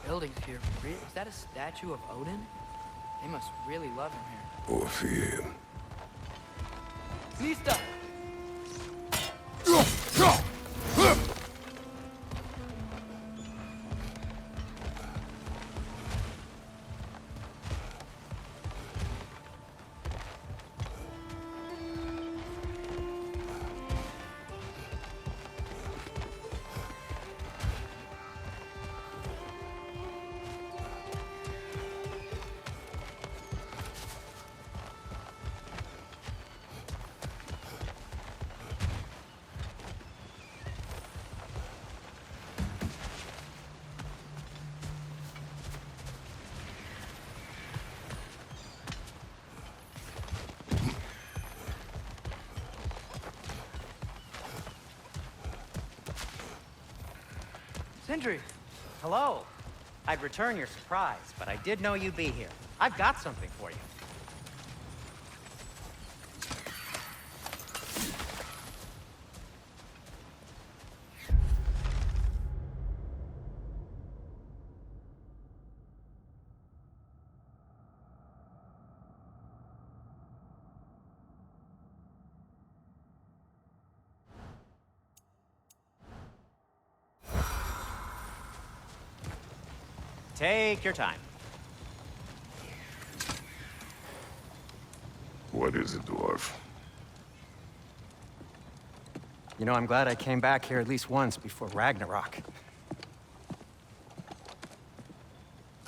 buildings here. Is that a statue of Odin? They must really love him here. Or fear him. Lista! Sindri! Hello. I'd return your surprise, but I did know you'd be here. I've got something for you. Take your time. What is it, dwarf? You know, I'm glad I came back here at least once before Ragnarok.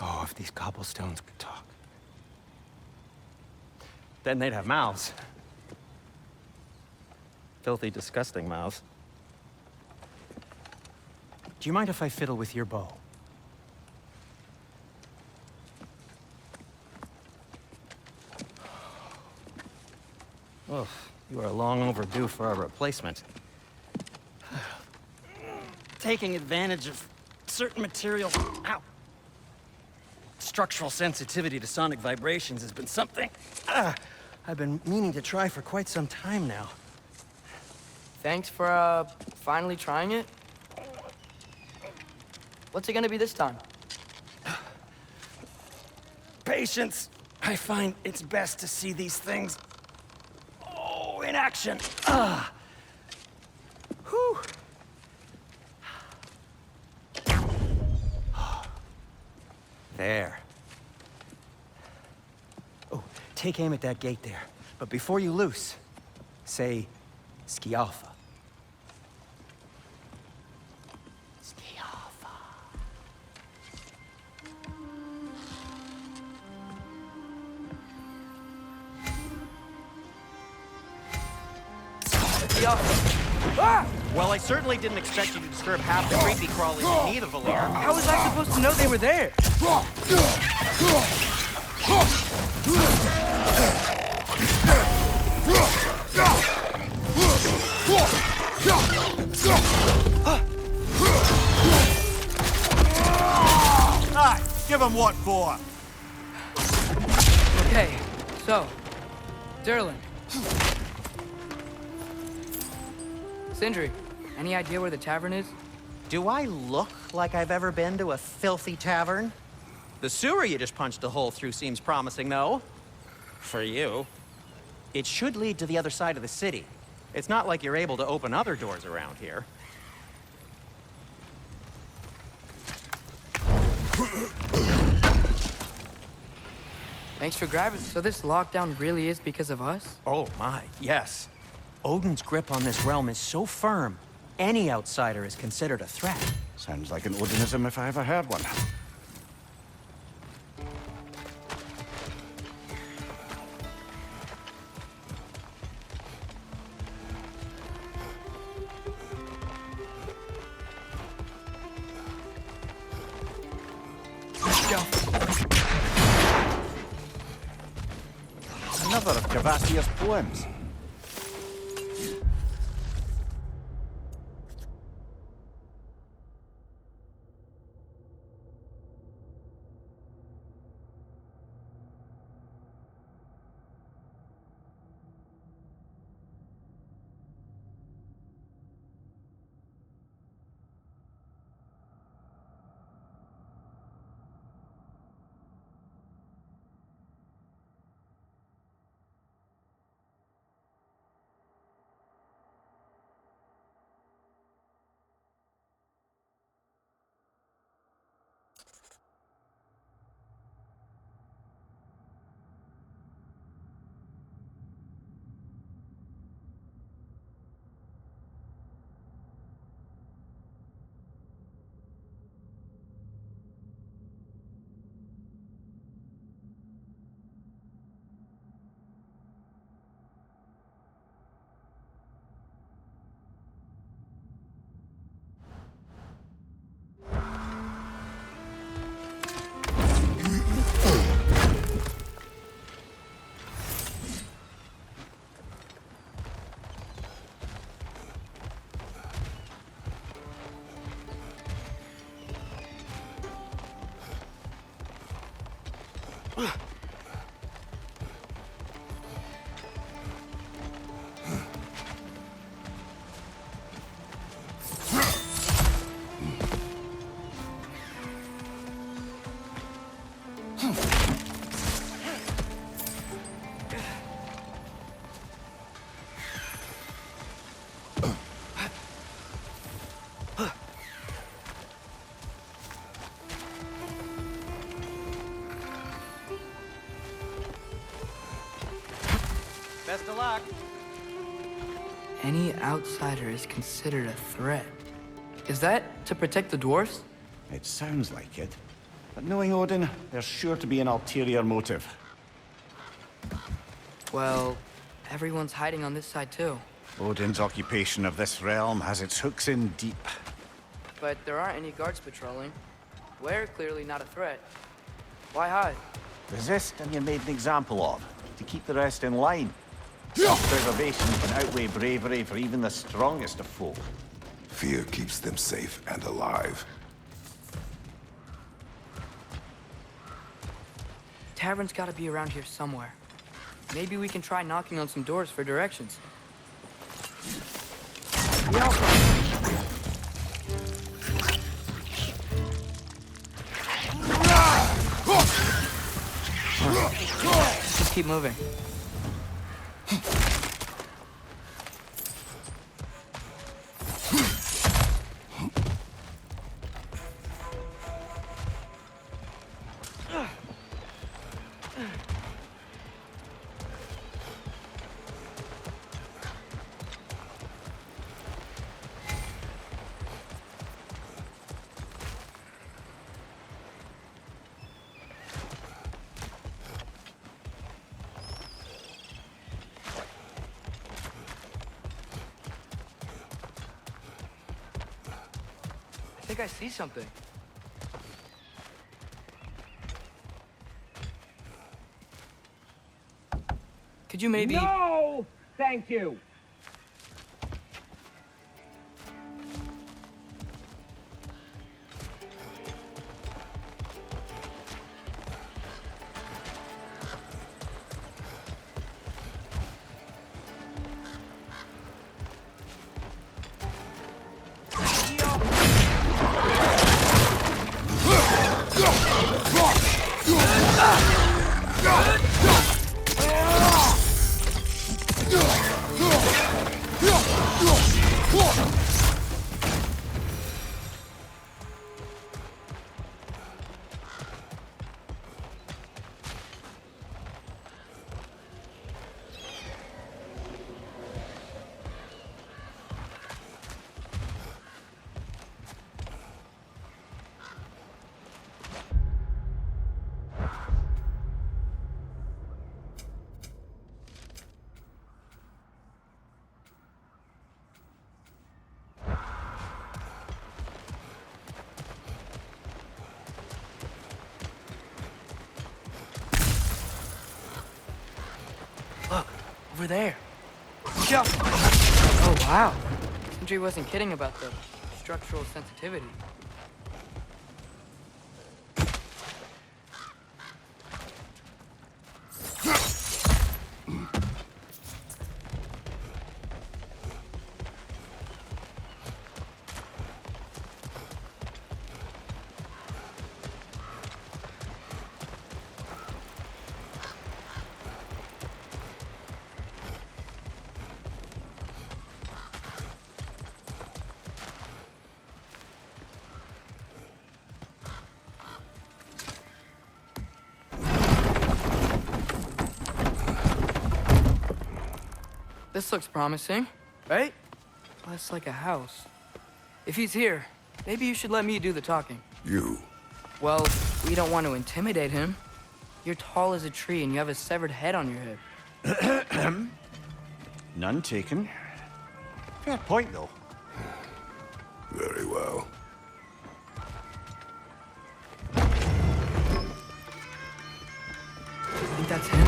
Oh, if these cobblestones could talk. Then they'd have mouths. Filthy, disgusting mouths. Do you mind if I fiddle with your bow? Oh, you are long overdue for a replacement. Taking advantage of certain materials. Ow. Structural sensitivity to sonic vibrations has been something I've been meaning to try for quite some time now. Thanks for, finally trying it. What's it gonna be this time? Patience. I find it's best to see these things in action. Whew. There. Oh, take aim at that gate there. But before you loose, say, Skialfa. Skialfa. Ah! Well, I certainly didn't expect you to disturb half the creepy crawlies beneath the Valir. How was I supposed to know they were there? Hey, give him what for? Okay, so, Durlin. Sindri, any idea where the tavern is? Do I look like I've ever been to a filthy tavern? The sewer you just punched a hole through seems promising, though. For you. It should lead to the other side of the city. It's not like you're able to open other doors around here. Thanks for grabbing. So this lockdown really is because of us? Oh my, yes. Odin's grip on this realm is so firm, any outsider is considered a threat. Sounds like an Odinism if I ever heard one. Another of Kvasir's poems. Best of luck. Any outsider is considered a threat. Is that to protect the dwarfs? It sounds like it. But knowing Odin, there's sure to be an ulterior motive. Well, everyone's hiding on this side too. Odin's occupation of this realm has its hooks in deep. But there aren't any guards patrolling. We're clearly not a threat. Why hide? Resist and you're made an example of, to keep the rest in line. Self-preservation can outweigh bravery for even the strongest of folk. Fear keeps them safe and alive. Tavern's gotta be around here somewhere. Maybe we can try knocking on some doors for directions. Just keep moving. I think I see something. Could you maybe... No! Thank you! Look, over there. Oh, wow. Sindri wasn't kidding about the structural sensitivity. This looks promising, right? Well, it's like a house. If he's here, maybe you should let me do the talking. You. Well, we don't want to intimidate him. You're tall as a tree and you have a severed head on your head. None taken. Fair point, though. Very well. I think that's him.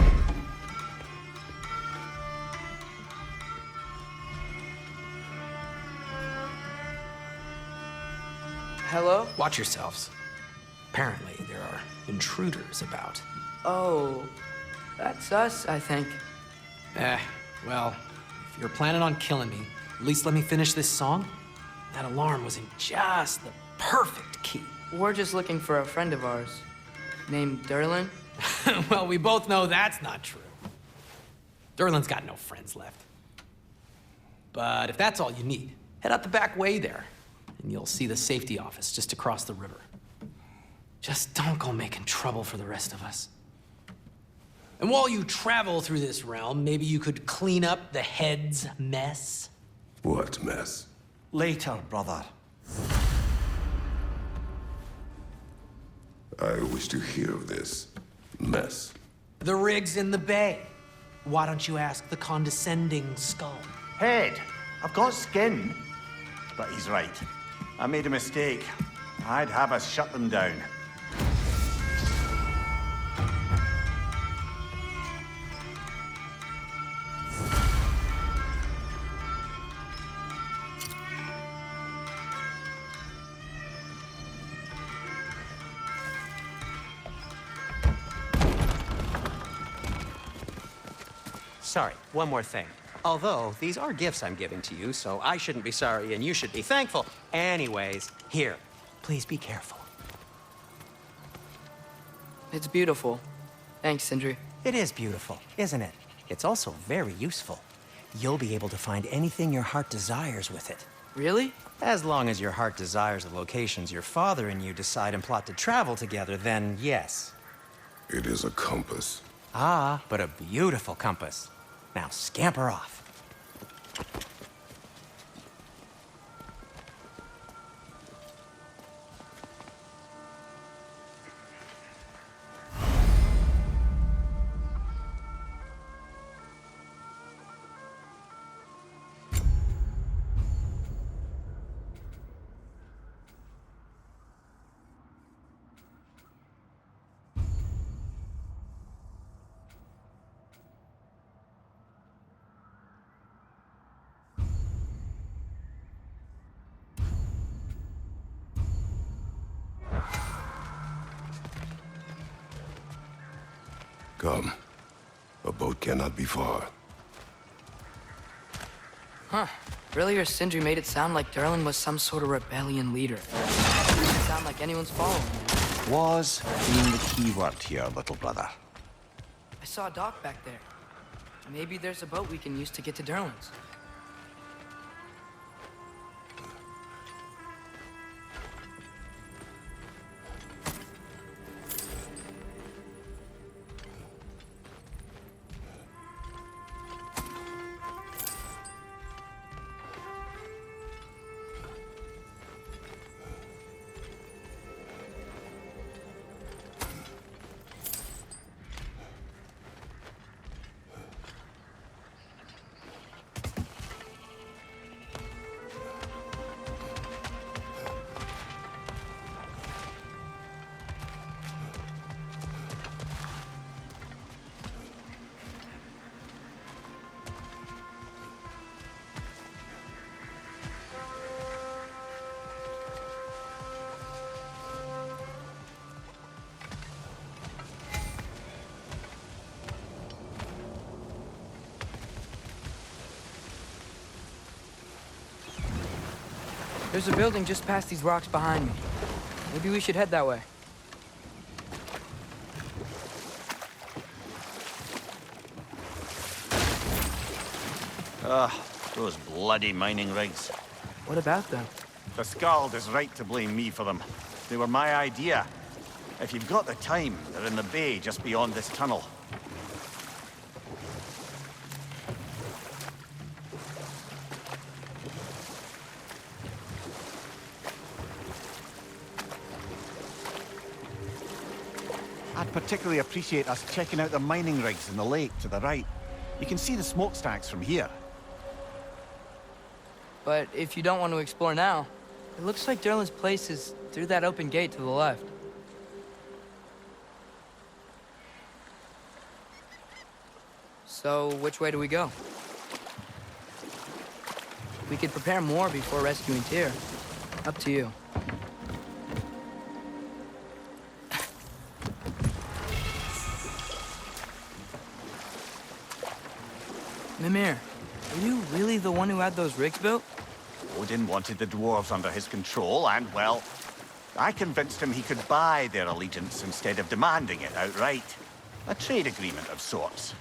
Hello? Watch yourselves. Apparently, there are intruders about. Oh, that's us, I think. Well, if you're planning on killing me, at least let me finish this song. That alarm was in just the perfect key. We're just looking for a friend of ours named Durlin. Well, we both know that's not true. Durlin's got no friends left. But if that's all you need, head out the back way there, and you'll see the safety office just across the river. Just don't go making trouble for the rest of us. And while you travel through this realm, maybe you could clean up the head's mess? What mess? Later, brother. I wish to hear of this mess. The rig's in the bay. Why don't you ask the condescending skull? Head, I've got skin. But he's right. I made a mistake. I'd have us shut them down. Sorry, one more thing. Although, these are gifts I'm giving to you, so I shouldn't be sorry and you should be thankful. Anyways, here, please be careful. It's beautiful. Thanks, Sindri. It is beautiful, isn't it? It's also very useful. You'll be able to find anything your heart desires with it. Really? As long as your heart desires the locations your father and you decide and plot to travel together, then yes. It is a compass. Ah, but a beautiful compass. Now scamper off. Come. A boat cannot be far. Huh. Earlier, Sindri made it sound like Durlin was some sort of rebellion leader. It doesn't sound like anyone's following him. Was being the key word here, little brother. I saw a dock back there. Maybe there's a boat we can use to get to Durlin's. There's a building just past these rocks behind me. Maybe we should head that way. Those bloody mining rigs. What about them? The Skald is right to blame me for them. They were my idea. If you've got the time, they're in the bay just beyond this tunnel. I'd particularly appreciate us checking out the mining rigs in the lake to the right. You can see the smokestacks from here. But if you don't want to explore now, it looks like Durlin's place is through that open gate to the left. So, which way do we go? We could prepare more before rescuing Tyr. Up to you. Mimir, are you really the one who had those rigs built? Odin wanted the dwarves under his control, and, well, I convinced him he could buy their allegiance instead of demanding it outright. A trade agreement of sorts.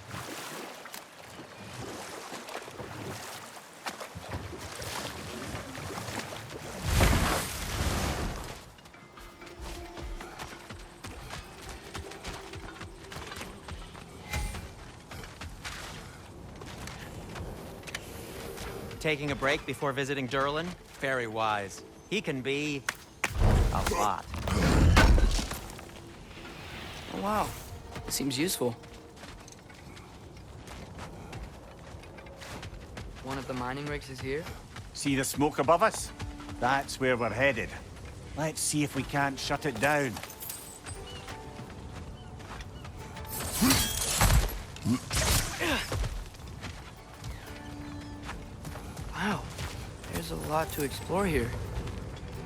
Taking a break before visiting Durlin? Very wise. He can be... a lot. Oh, wow. Seems useful. One of the mining rigs is here? See the smoke above us? That's where we're headed. Let's see if we can't shut it down. Wow. There's a lot to explore here.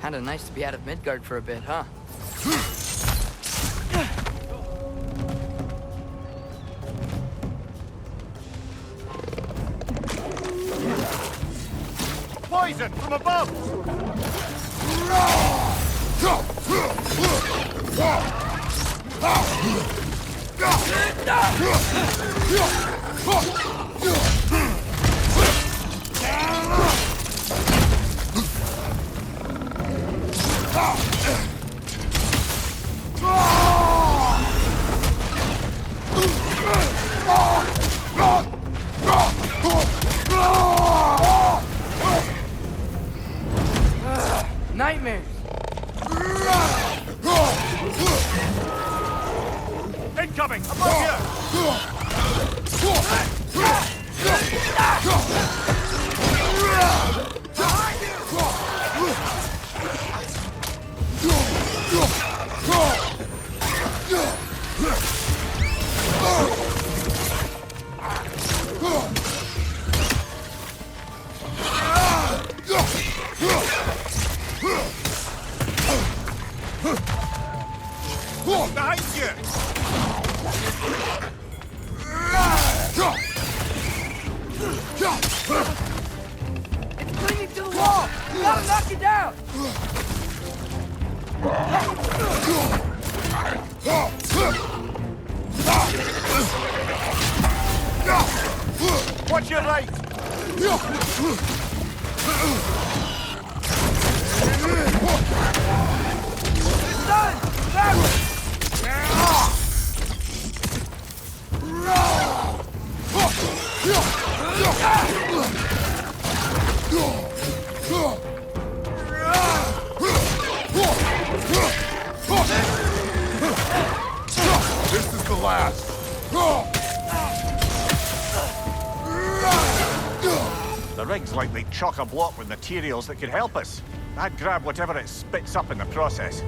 Kinda nice to be out of Midgard for a bit, huh? Poison from above! Nightmares! Incoming! Above here! Behind you! It's clinging to the wall! You gotta knock it down! Watch your right! It's done! Backward! This is the last. The rig's likely chock-a-block with materials that could help us. I'd grab whatever it spits up in the process.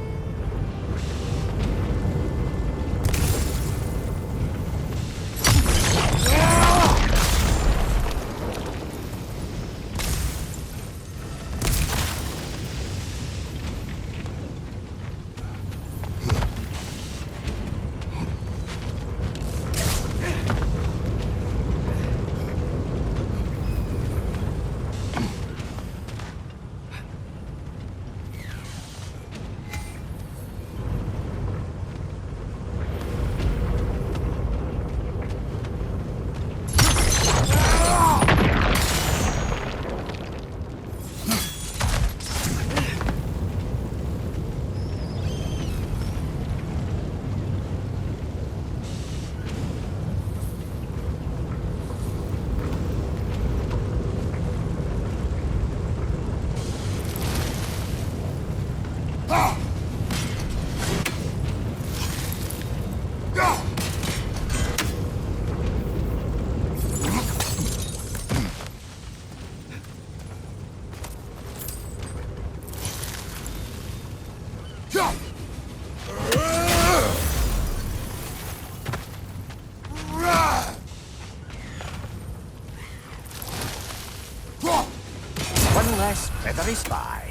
One less feathery spy.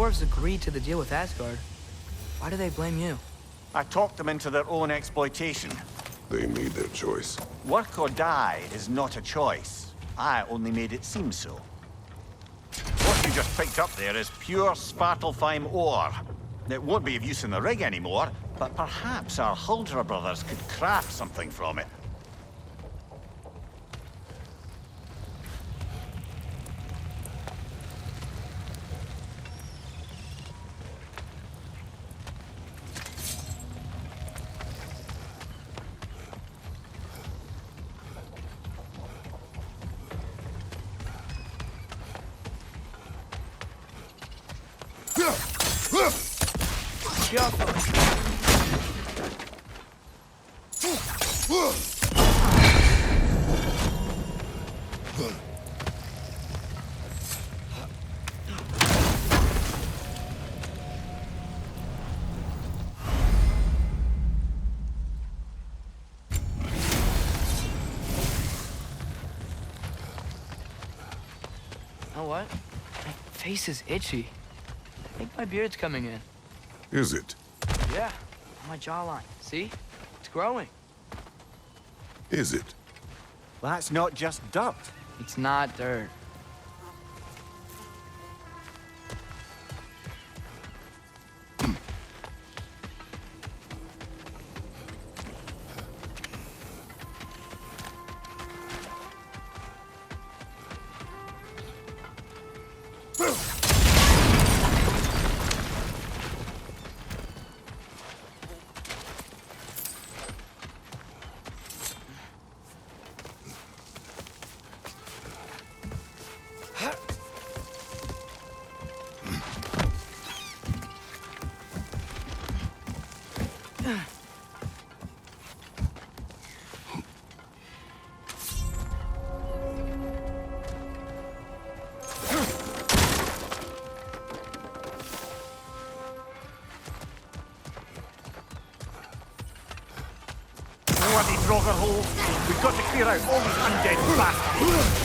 dwarves agreed to the deal with Asgard, why do they blame you? I talked them into their own exploitation. They made their choice. Work or die is not a choice. I only made it seem so. What you just picked up there is pure Svartalfheim ore. It won't be of use in the rig anymore, but perhaps our Huldra brothers could craft something from it. You know what? My face is itchy. I think my beard's coming in. Is it? Yeah, on my jawline. See? It's growing. Is it? That's not just dirt. It's not dirt. Bloody Draugr hole. We've got to clear out all these undead bastards.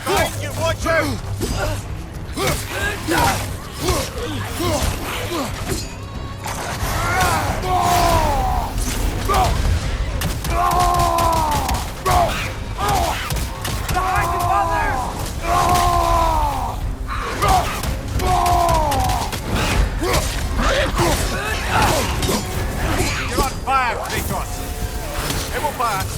Thank you, watch out! You're on fire, Kratos! It will pass!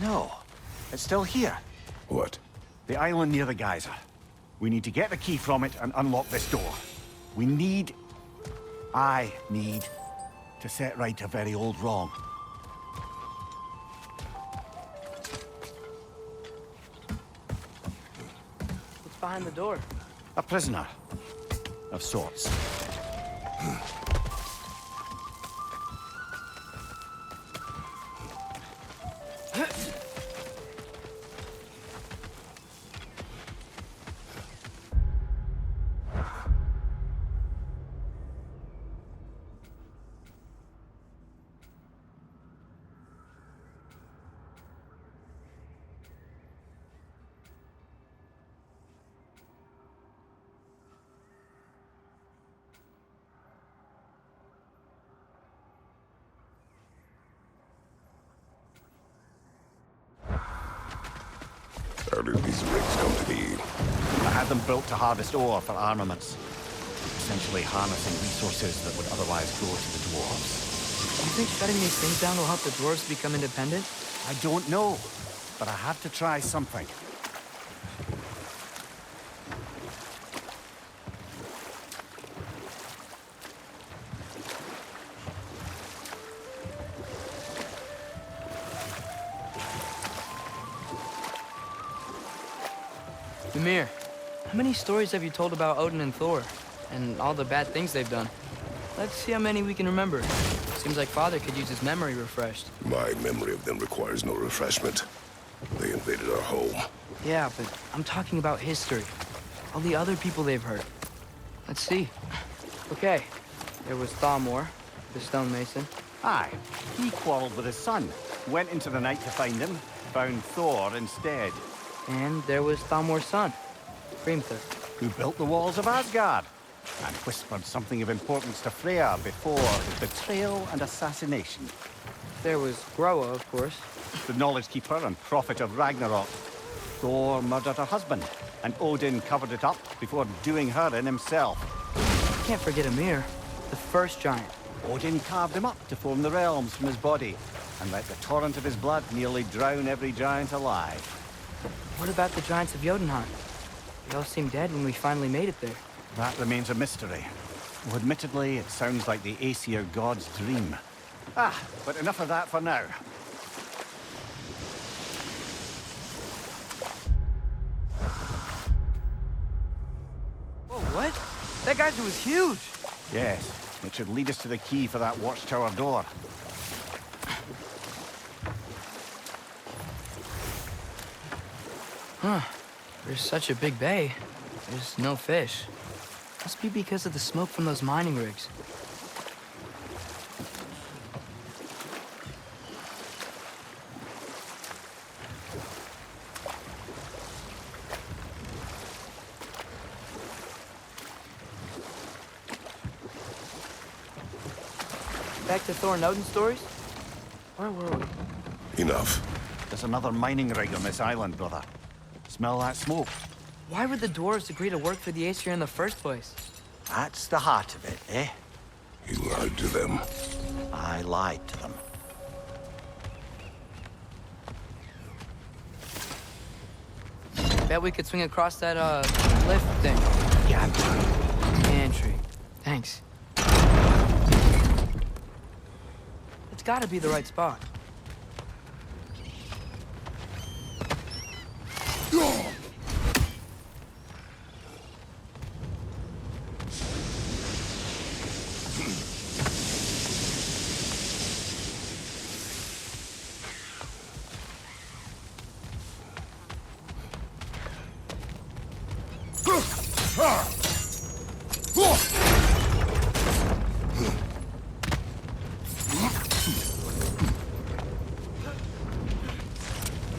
No, it's still here. What? The island near the geyser. We need to get the key from it and unlock this door. I need to set right a very old wrong. What's behind the door? A prisoner. Of sorts. How did these rigs come to be? I had them built to harvest ore for armaments. Essentially harnessing resources that would otherwise go to the dwarves. You think shutting these things down will help the dwarves become independent? I don't know, but I have to try something. Ymir, how many stories have you told about Odin and Thor? And all the bad things they've done? Let's see how many we can remember. Seems like Father could use his memory refreshed. My memory of them requires no refreshment. They invaded our home. Yeah, but I'm talking about history. All the other people they've hurt. Let's see. Okay, there was Thalmor, the stonemason. Aye, he quarreled with his son. Went into the night to find him, found Thor instead. And there was Thalmor's son, Grimthur. Who built the walls of Asgard, and whispered something of importance to Freya before his betrayal and assassination. There was Groa, of course. The knowledge keeper and prophet of Ragnarok. Thor murdered her husband, and Odin covered it up before doing her in himself. You can't forget Ymir, the first giant. Odin carved him up to form the realms from his body, and let the torrent of his blood nearly drown every giant alive. What about the giants of Jotunheim? They all seemed dead when we finally made it there. That remains a mystery. Well, admittedly, it sounds like the Aesir god's dream. But enough of that for now. What? That geyser was huge. Yes, it should lead us to the key for that watchtower door. Huh. There's such a big bay. There's no fish. Must be because of the smoke from those mining rigs. Back to Thor and Odin stories? Where were we? Enough. There's another mining rig on this island, brother. Smell that smoke? Why would the dwarves agree to work for the Aesir in the first place? That's the heart of it, eh? You lied to them. I lied to them. Bet we could swing across that, lift thing. Yeah. Entry. Thanks. It's gotta be the right spot.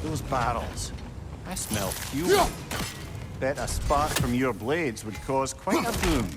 Those barrels. I smell fuel. Bet a spark from your blades would cause quite a boom.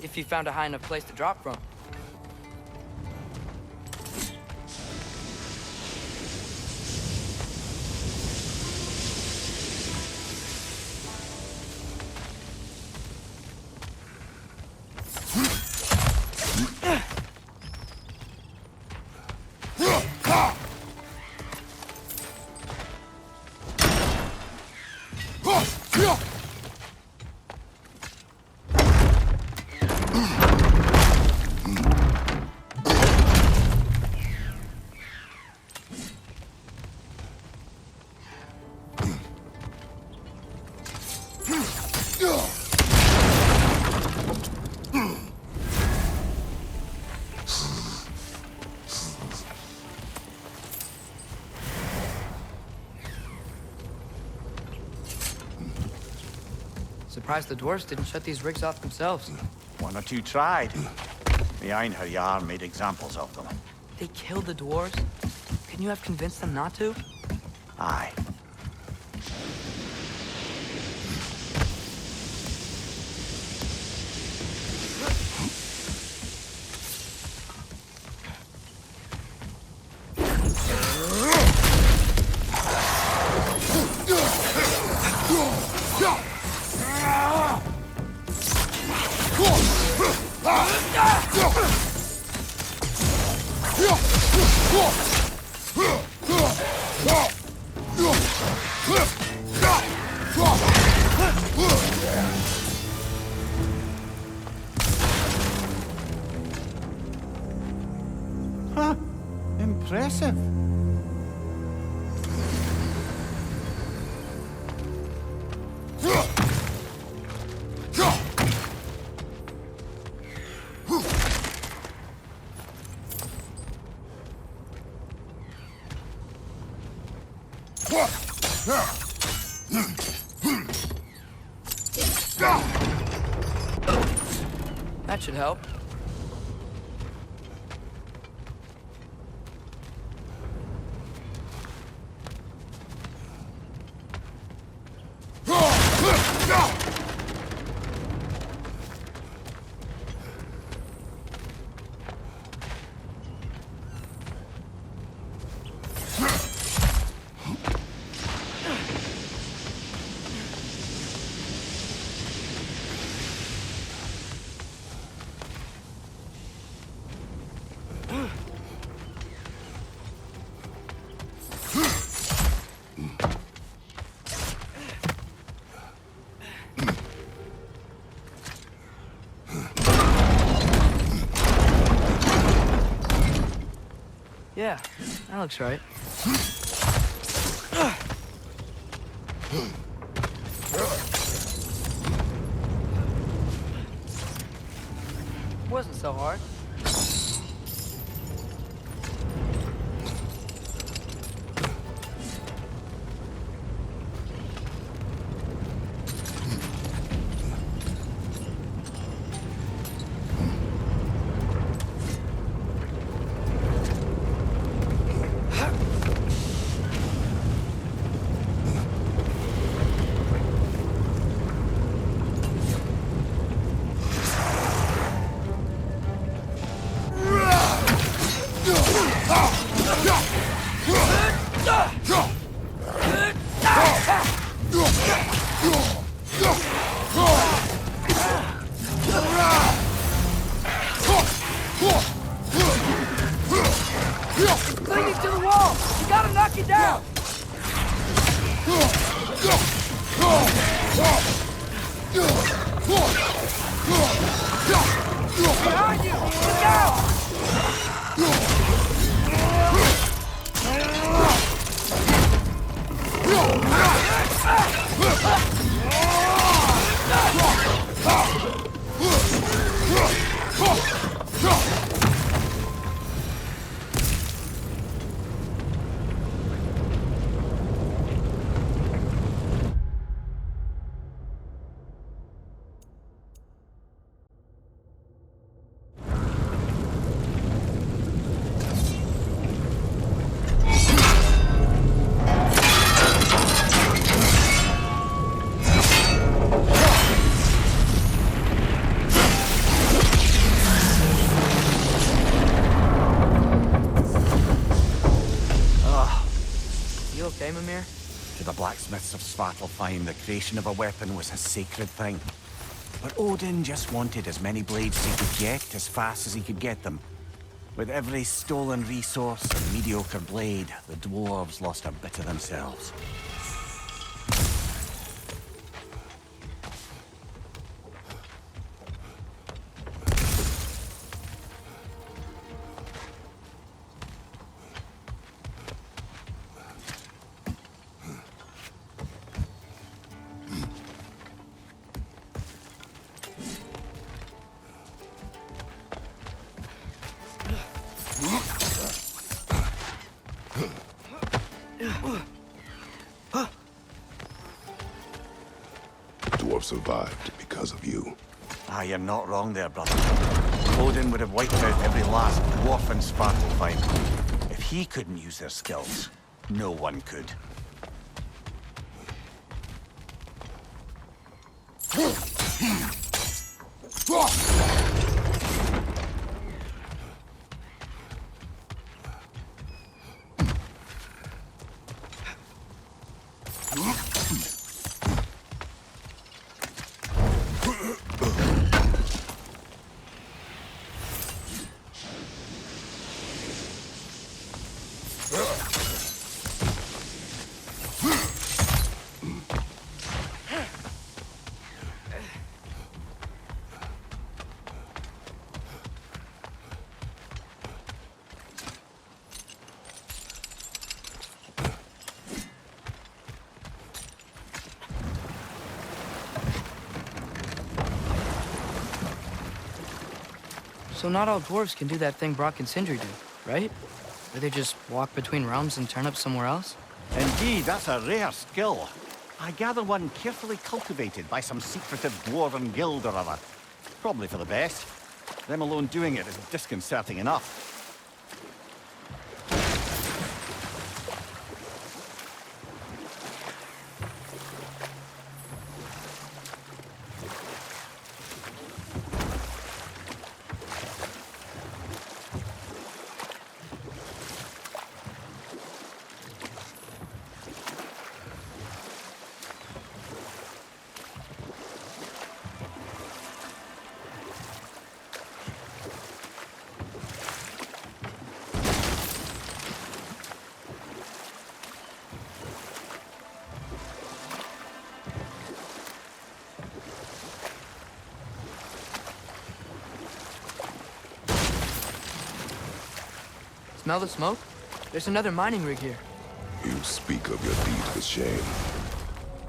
If you found a high enough place to drop from. Surprised the dwarves didn't shut these rigs off themselves. One or two tried. The Einherjar made examples of them. They killed the dwarves? Couldn't you have convinced them not to? Aye. Huh. Impressive. That should help. Yeah, that looks right. Wasn't so hard. Clinging to the wall! You gotta knock it down! Behind you! Look out! You okay, Mimir? To the blacksmiths of Svartalfheim, the creation of a weapon was a sacred thing. But Odin just wanted as many blades as he could get, as fast as he could get them. With every stolen resource and mediocre blade, the dwarves lost a bit of themselves. Dwarf survived because of you. Ah, you're not wrong there, brother. Odin would have wiped out every last dwarf in Svartalfheim. If he couldn't use their skills, no one could. So not all dwarves can do that thing Brock and Sindri do, right? Where they just walk between realms and turn up somewhere else? Indeed, that's a rare skill. I gather one carefully cultivated by some secretive dwarven guild or other. Probably for the best. Them alone doing it is disconcerting enough. Smell the smoke? There's another mining rig here. You speak of your deeds with shame.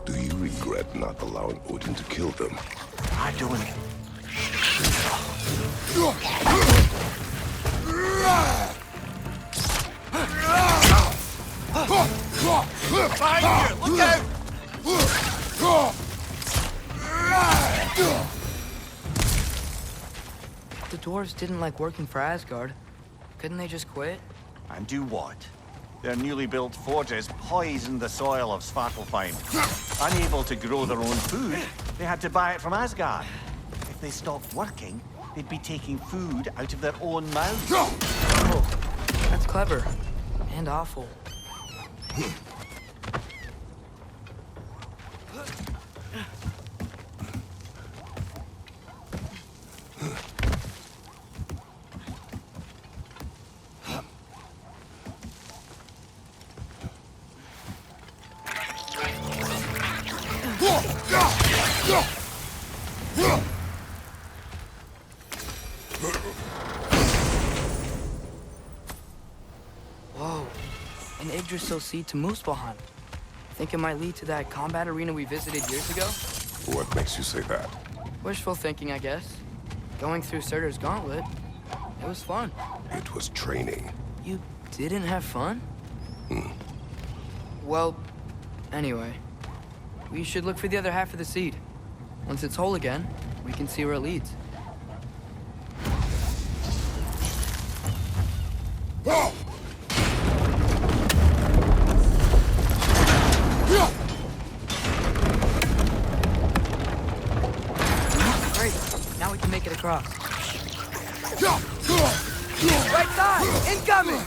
Do you regret not allowing Odin to kill them? I don't. Behind you! Look out! The dwarves didn't like working for Asgard. Couldn't they just quit? And do what? Their newly built forges poisoned the soil of Svartalfheim. Unable to grow their own food, they had to buy it from Asgard. If they stopped working, they'd be taking food out of their own mouths. Oh, that's clever. And awful. Whoa, an Yggdrasil seed to Muspelheim. Think it might lead to that combat arena we visited years ago? What makes you say that? Wishful thinking, I guess. Going through Surtur's gauntlet, it was fun. It was training. You didn't have fun? Well, anyway, we should look for the other half of the seed. Once it's whole again, we can see where it leads. Great, now we can make it across. Right side, incoming!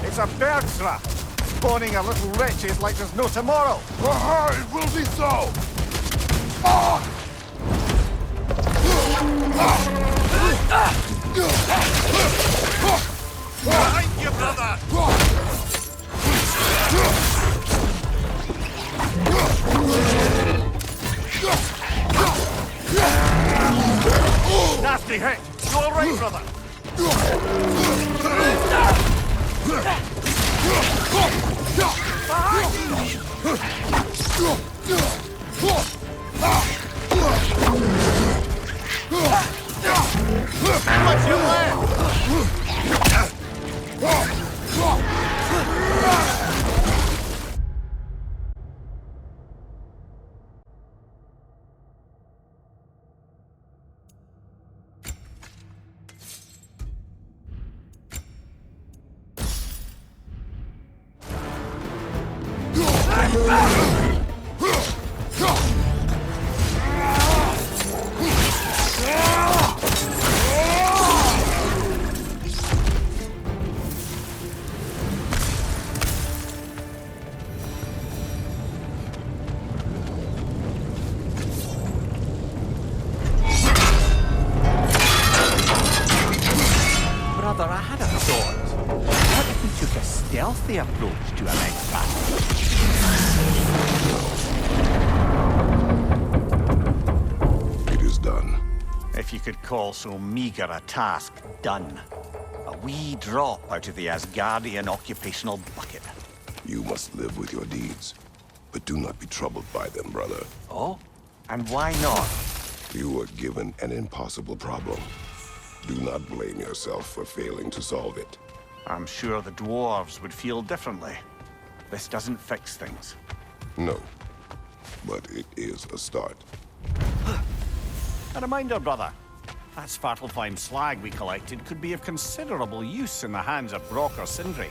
It's a bird trap, spawning a little wretches like there's no tomorrow. It will be so! Behind you, brother! Nasty hit! You all right, brother? What's your left? Brother, I had a thought. What if we took a stealthy approach to a next battle? It is done. If you could call so meager a task done. A wee drop out of the Asgardian occupational bucket. You must live with your deeds. But do not be troubled by them, brother. Oh? And why not? You were given an impossible problem. Do not blame yourself for failing to solve it. I'm sure the dwarves would feel differently. This doesn't fix things. No, but it is a start. A reminder, brother. That Svartalfheim slag we collected could be of considerable use in the hands of Brock or Sindri.